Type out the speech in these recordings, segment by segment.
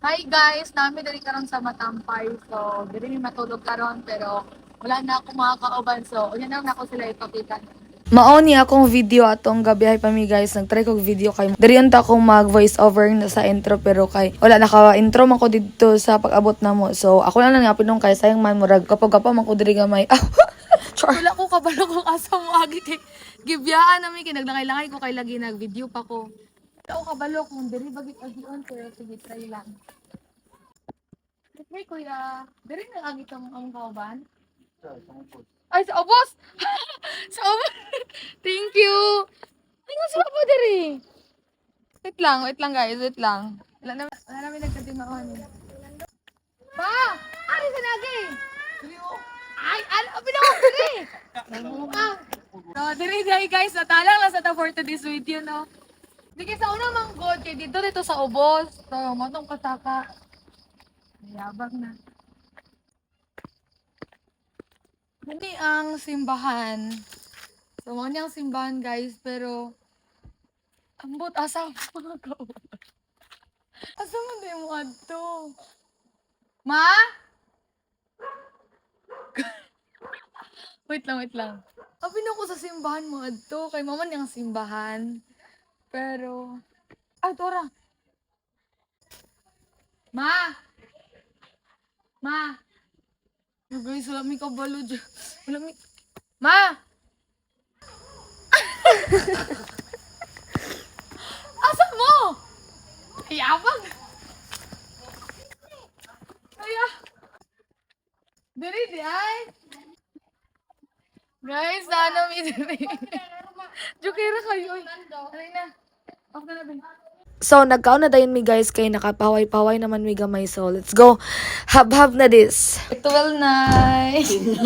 Hi guys, nami diri karon sa Matampay. So, diri mi matulog karon pero wala na ako makakauban. So, unya na ako sila ipakita. Mao ni akong video atong gabihay pa mi guys. Nagtry kog video kay diri unta akong mag voice over na sa intro pero kay wala naka intro man ko didto sa pag-abot namo. So, ako na lang apinong kay sayang man murag kapag man ko diri gamay. Char. Wala ko kabalo kung asa mo agi kay gibiyaan nami kay naglangay-langay ko kay lagi nag video pa ko. Wala ko kabalo kung diri bagit agion pero sige try lang. Hey, kuya. Dari na ang itong ang kauban? Ay, sa obos! Sa obos! Thank you! Ay, nga sila po dari. Wait lang guys, wait lang. Wala namin nagkatimaon. Pa! Ay, sa lagi! Ay, ano? Pinakot dari! Pa! So, dari guys, natalang lang sa ta for today's video, no? Di sa unang manggod, kay dito sa ubos. So, matong kasaka. Yabang na. Hindi ang simbahan. So, mga niyang simbahan, guys. Pero, ambot, asa mga kauban. Asa mo din mo adto? Ma? Wait lang. Sabi na ko sa simbahan mo adto. Kay mama niyang simbahan. Pero, Tora. Ma? Ma? Oh, guys, wala mi kabalo dyan. Wala mi... Ma? Asa mo? Yabang. Kaya. Diri di ay. Guys, sana mi diri. Jukera kayo. Ay na. Off na ba? So, nagkaon na dayon mi guys kay nakapaway-paway naman mi gamay. So, let's go. Hab-hab na this. 12-9.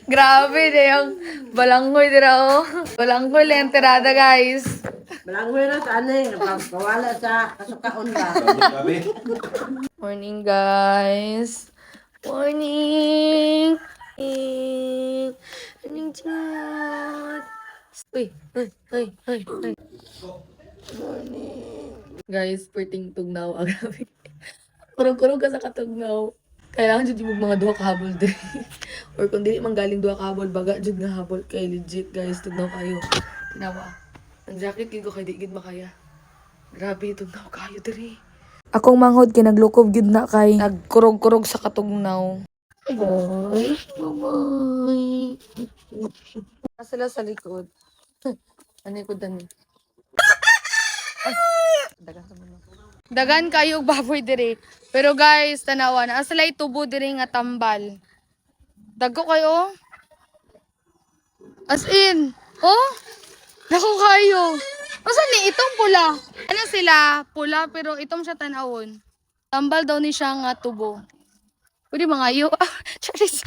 Grabe na yung balanghoy dira oh. Balanghoy lang yung tirada guys. Balanghoy na sa ano eh, pawala sa kasukaon ba? Morning guys. Morning. Morning chat. Uy. Morning. Guys, perting tugnaw agabi. Kurog-kurog ka sa katugnaw. Kailangan jud yung mga duha ka habol diri. Or kung dili man galing duha ka habol, baga jud nga habol kay legit guys, tugnaw kayo. Tinawa. Ang jacket gid ko kay di gid makaya. Grabe tugnaw kayo diri. Akong manghod kay naglukob gid na kay nagkurog-kurog sa katugnaw. Bye. Bye. Sila sa likod. Ano ko dani? Dagan kayo og baboy diri. Pero guys, tanawa na asalay tubo diri nga tambal. Dagko kayo. As in, oh? Dako kayo. Asa ni itong pula? Ano sila? Pula pero itong siya tanawon. Tambal daw ni siya nga tubo. Pwede mga iyo. Charis.